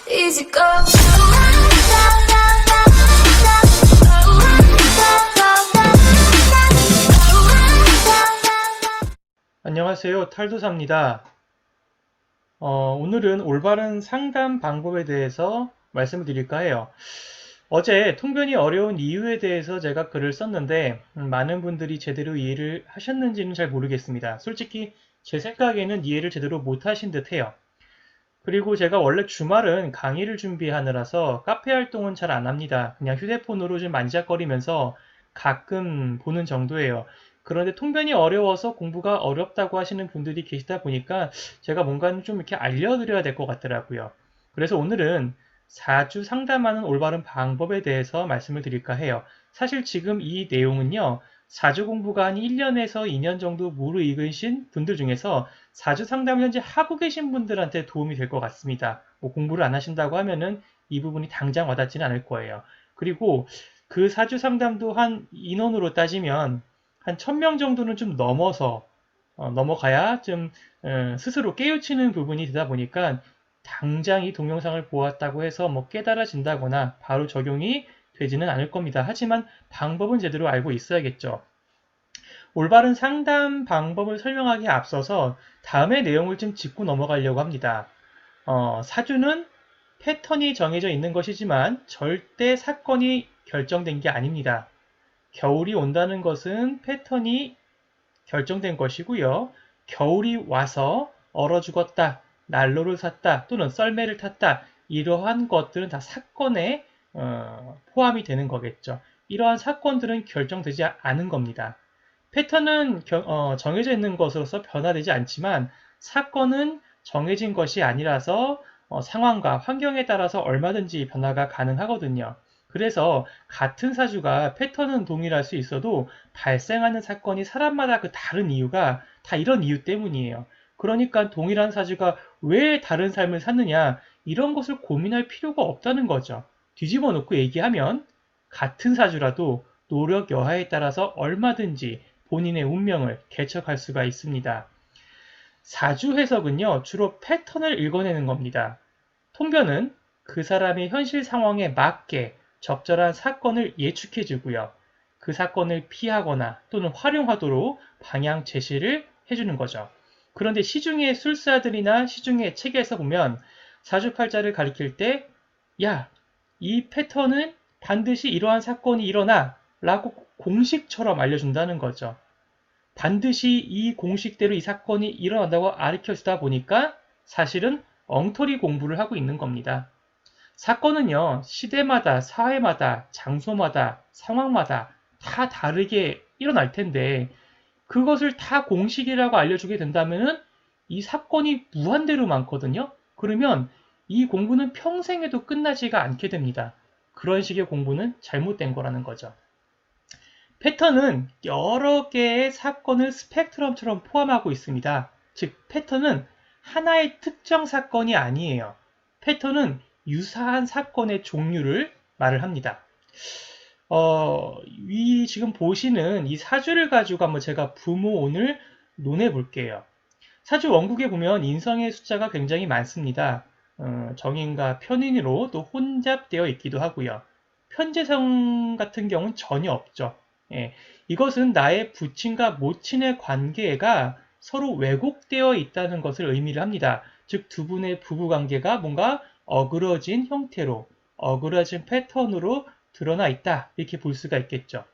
easy go. 안녕하세요. 탈도사입니다. 오늘은 올바른 상담 방법에 대해서 말씀을 드릴까 해요. 어제 통변이 어려운 이유에 대해서 제가 글을 썼는데 많은 분들이 제대로 이해를 하셨는지는 잘 모르겠습니다. 솔직히 제 생각에는 이해를 제대로 못 하신 듯 해요. 그리고 제가 원래 주말은 강의를 준비하느라서 카페 활동은 잘 안 합니다. 그냥 휴대폰으로 좀 만지작거리면서 가끔 보는 정도예요. 그런데 통변이 어려워서 공부가 어렵다고 하시는 분들이 계시다 보니까 제가 뭔가 좀 이렇게 알려드려야 될 것 같더라고요. 그래서 오늘은 4주 상담하는 올바른 방법에 대해서 말씀을 드릴까 해요. 사실 지금 이 내용은요, 4주 공부가 한 1년에서 2년 정도 무르익으신 분들 중에서 4주 상담을 현재 하고 계신 분들한테 도움이 될 것 같습니다. 뭐 공부를 안 하신다고 하면은 이 부분이 당장 와닿지는 않을 거예요. 그리고 그 4주 상담도 한 인원으로 따지면 한 1000명 정도는 좀 넘어서 넘어가야 좀 스스로 깨우치는 부분이 되다 보니까 당장 이 동영상을 보았다고 해서 뭐 깨달아진다거나 바로 적용이 되지는 않을 겁니다. 하지만 방법은 제대로 알고 있어야겠죠. 올바른 상담 방법을 설명하기에 앞서서 다음의 내용을 좀 짚고 넘어가려고 합니다. 사주는 패턴이 정해져 있는 것이지만 절대 사건이 결정된 게 아닙니다. 겨울이 온다는 것은 패턴이 결정된 것이고요. 겨울이 와서 얼어 죽었다, 난로를 샀다, 또는 썰매를 탔다, 이러한 것들은 다 사건에 포함이 되는 거겠죠. 이러한 사건들은 결정되지 않은 겁니다. 패턴은 정해져 있는 것으로서 변화되지 않지만 사건은 정해진 것이 아니라서 상황과 환경에 따라서 얼마든지 변화가 가능하거든요. 그래서 같은 사주가 패턴은 동일할 수 있어도 발생하는 사건이 사람마다 그 다른 이유가 다 이런 이유 때문이에요. 그러니까 동일한 사주가 왜 다른 삶을 사느냐 이런 것을 고민할 필요가 없다는 거죠. 뒤집어 놓고 얘기하면 같은 사주라도 노력 여하에 따라서 얼마든지 본인의 운명을 개척할 수가 있습니다. 사주 해석은요, 주로 패턴을 읽어내는 겁니다. 통변은 그 사람의 현실 상황에 맞게 적절한 사건을 예측해주고요. 그 사건을 피하거나 또는 활용하도록 방향 제시를 해주는 거죠. 그런데 시중의 술사들이나 시중의 책에서 보면 사주팔자를 가리킬 때, 야, 이 패턴은 반드시 이러한 사건이 일어나 라고 공식처럼 알려준다는 거죠. 반드시 이 공식대로 이 사건이 일어난다고 가르쳐주다 보니까 사실은 엉터리 공부를 하고 있는 겁니다. 사건은요, 시대마다, 사회마다, 장소마다, 상황마다 다 다르게 일어날 텐데 그것을 다 공식이라고 알려주게 된다면 이 사건이 무한대로 많거든요. 그러면 이 공부는 평생에도 끝나지가 않게 됩니다. 그런 식의 공부는 잘못된 거라는 거죠. 패턴은 여러 개의 사건을 스펙트럼처럼 포함하고 있습니다. 즉, 패턴은 하나의 특정 사건이 아니에요. 패턴은 유사한 사건의 종류를 말을 합니다. 이 지금 보시는 이 사주를 가지고 한번 제가 부모운을 논해 볼게요. 사주 원국에 보면 인성의 숫자가 굉장히 많습니다. 정인과 편인으로 또 혼잡되어 있기도 하고요. 편재성 같은 경우는 전혀 없죠. 예, 이것은 나의 부친과 모친의 관계가 서로 왜곡되어 있다는 것을 의미를 합니다. 즉, 두 분의 부부 관계가 뭔가 어그러진 형태로, 어그러진 패턴으로 드러나 있다. 이렇게 볼 수가 있겠죠.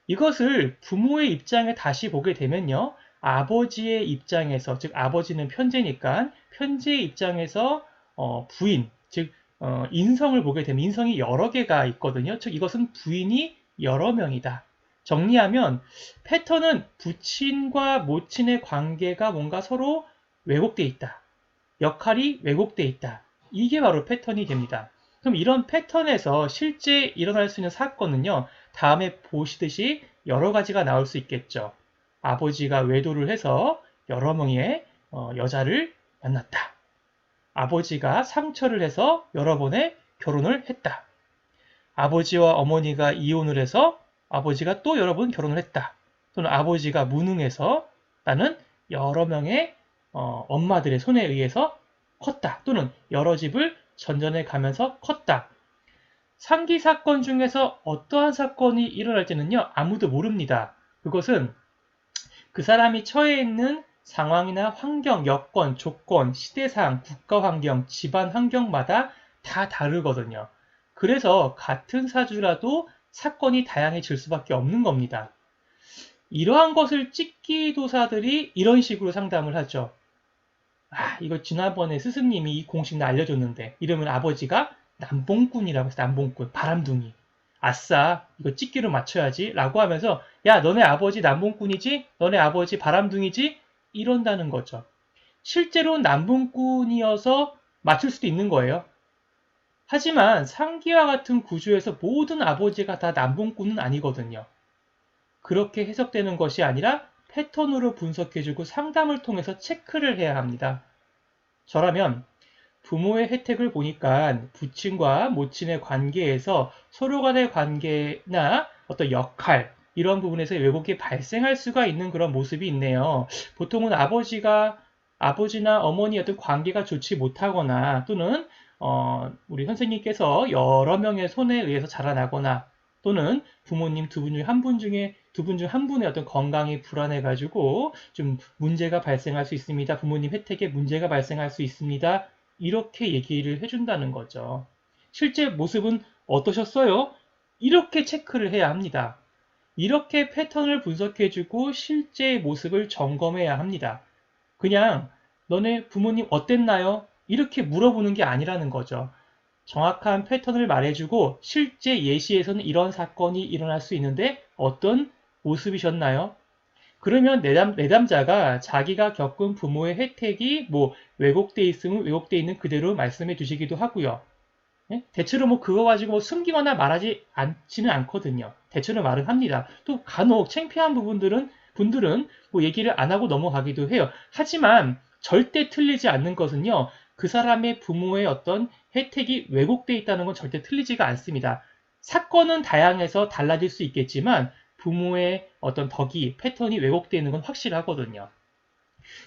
이것을 부모의 입장에 다시 보게 되면요. 아버지의 입장에서, 즉, 아버지는 편재니까, 편재의 입장에서 부인, 즉, 인성을 보게 되면 인성이 여러 개가 있거든요. 즉, 이것은 부인이 여러 명이다. 정리하면 패턴은 부친과 모친의 관계가 뭔가 서로 왜곡되어 있다. 역할이 왜곡되어 있다. 이게 바로 패턴이 됩니다. 그럼 이런 패턴에서 실제 일어날 수 있는 사건은요. 다음에 보시듯이 여러 가지가 나올 수 있겠죠. 아버지가 외도를 해서 여러 명의 여자를 만났다. 아버지가 상처를 해서 여러 번의 결혼을 했다. 아버지와 어머니가 이혼을 해서 아버지가 또 여러 번 결혼을 했다. 또는 아버지가 무능해서 나는 여러 명의 엄마들의 손에 의해서 컸다. 또는 여러 집을 전전해 가면서 컸다. 상기 사건 중에서 어떠한 사건이 일어날지는요, 아무도 모릅니다. 그것은 그 사람이 처해 있는 상황이나 환경, 여건, 조건, 시대상, 국가 환경, 집안 환경마다 다 다르거든요. 그래서 같은 사주라도 사건이 다양해질 수밖에 없는 겁니다. 이러한 것을 찍기도사들이 이런 식으로 상담을 하죠. 이거 지난번에 스승님이 이 공식 알려줬는데, 이러면 아버지가 남봉꾼이라고 했어. 남봉꾼, 바람둥이. 아싸, 이거 찍기로 맞춰야지 라고 하면서, 야, 너네 아버지 남봉꾼이지? 너네 아버지 바람둥이지? 이런다는 거죠. 실제로 남봉꾼이어서 맞출 수도 있는 거예요. 하지만 상기와 같은 구조에서 모든 아버지가 다 남봉꾼은 아니거든요. 그렇게 해석되는 것이 아니라 패턴으로 분석해주고 상담을 통해서 체크를 해야 합니다. 저라면 부모의 혜택을 보니까 부친과 모친의 관계에서 서로 간의 관계나 어떤 역할, 이런 부분에서 왜곡이 발생할 수가 있는 그런 모습이 있네요. 보통은 아버지나 어머니의 어떤 관계가 좋지 못하거나 또는 우리 선생님께서 여러 명의 손에 의해서 자라나거나 또는 부모님 두 분 중 한 분의 어떤 건강이 불안해가지고 좀 문제가 발생할 수 있습니다. 부모님 혜택에 문제가 발생할 수 있습니다. 이렇게 얘기를 해준다는 거죠. 실제 모습은 어떠셨어요? 이렇게 체크를 해야 합니다. 이렇게 패턴을 분석해주고 실제의 모습을 점검해야 합니다. 그냥 너네 부모님 어땠나요? 이렇게 물어보는 게 아니라는 거죠. 정확한 패턴을 말해주고 실제 예시에서는 이런 사건이 일어날 수 있는데 어떤 모습이셨나요? 그러면 내담자가 자기가 겪은 부모의 혜택이 뭐 왜곡돼 있으면 왜곡돼 있는 그대로 말씀해 주시기도 하고요. 대체로 뭐 그거 가지고 뭐 숨기거나 말하지 않지는 않거든요. 대체로 말은 합니다. 또 간혹 창피한 분들은 뭐 얘기를 안 하고 넘어가기도 해요. 하지만 절대 틀리지 않는 것은요. 그 사람의 부모의 어떤 혜택이 왜곡돼 있다는 건 절대 틀리지가 않습니다. 사건은 다양해서 달라질 수 있겠지만 부모의 어떤 덕이, 패턴이 왜곡되어 있는 건 확실하거든요.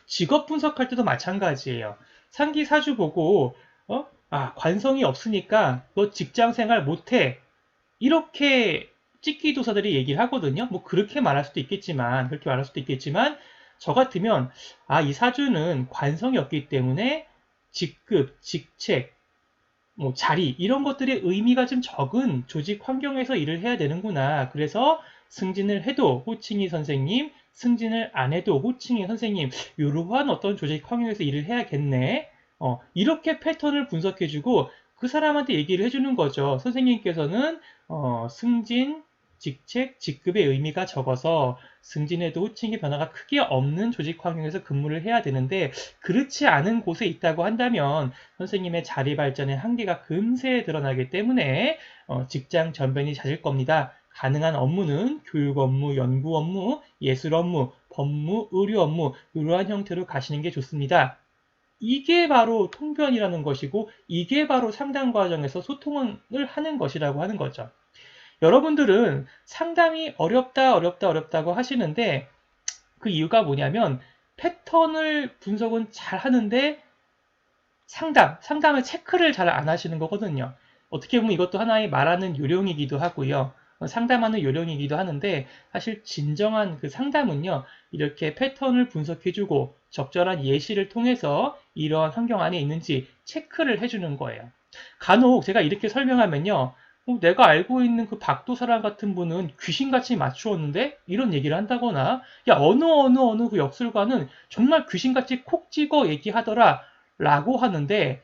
직업 분석할 때도 마찬가지예요. 상기 사주 보고 관성이 없으니까 너 직장 생활 못해. 이렇게 찍기도사들이 얘기를 하거든요. 뭐 그렇게 말할 수도 있겠지만 저 같으면 이 사주는 관성이 없기 때문에 직급, 직책, 뭐 자리 이런 것들의 의미가 좀 적은 조직 환경에서 일을 해야 되는구나. 그래서 승진을 해도 호칭이 선생님, 승진을 안 해도 호칭이 선생님, 이러한 어떤 조직 환경에서 일을 해야겠네. 이렇게 패턴을 분석해주고 그 사람한테 얘기를 해주는 거죠. 선생님께서는 승진, 직책, 직급의 의미가 적어서 승진에도 호칭의 변화가 크게 없는 조직 환경에서 근무를 해야 되는데 그렇지 않은 곳에 있다고 한다면 선생님의 자리 발전의 한계가 금세 드러나기 때문에 직장 전변이 잦을 겁니다. 가능한 업무는 교육 업무, 연구 업무, 예술 업무, 법무, 의료 업무 이러한 형태로 가시는 게 좋습니다. 이게 바로 통변이라는 것이고 이게 바로 상담 과정에서 소통을 하는 것이라고 하는 거죠. 여러분들은 상담이 어렵다고 하시는데 그 이유가 뭐냐면 패턴을 분석은 잘 하는데 상담을 체크를 잘 안 하시는 거거든요. 어떻게 보면 이것도 하나의 말하는 요령이기도 하고요. 상담하는 요령이기도 하는데 사실 진정한 그 상담은요. 이렇게 패턴을 분석해주고 적절한 예시를 통해서 이러한 환경 안에 있는지 체크를 해주는 거예요. 간혹 제가 이렇게 설명하면요. 내가 알고 있는 그 박도사랑 같은 분은 귀신같이 맞추었는데 이런 얘기를 한다거나 야 어느 그 역술가는 정말 귀신같이 콕 찍어 얘기하더라 라고 하는데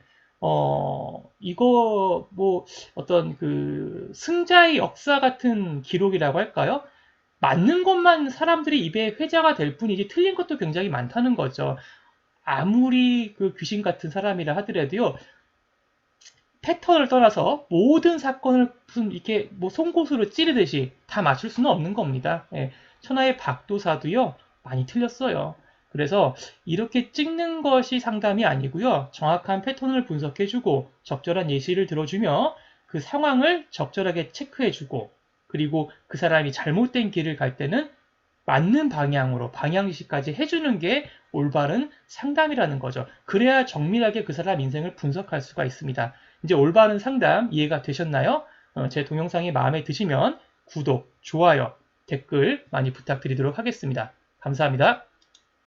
이거 뭐 어떤 그 승자의 역사 같은 기록이라고 할까요? 맞는 것만 사람들이 입에 회자가 될 뿐이지 틀린 것도 굉장히 많다는 거죠. 아무리 그 귀신 같은 사람이라 하더라도요. 패턴을 떠나서 모든 사건을 무슨 이렇게 뭐 송곳으로 찌르듯이 다 맞출 수는 없는 겁니다. 천하의 박도사도요 많이 틀렸어요. 그래서 이렇게 찍는 것이 상담이 아니고요. 정확한 패턴을 분석해주고 적절한 예시를 들어주며 그 상황을 적절하게 체크해주고 그리고 그 사람이 잘못된 길을 갈 때는 맞는 방향으로 방향지시까지 해주는 게 올바른 상담이라는 거죠. 그래야 정밀하게 그 사람 인생을 분석할 수가 있습니다. 이제 올바른 상담 이해가 되셨나요? 제 동영상이 마음에 드시면 구독, 좋아요, 댓글 많이 부탁드리도록 하겠습니다. 감사합니다.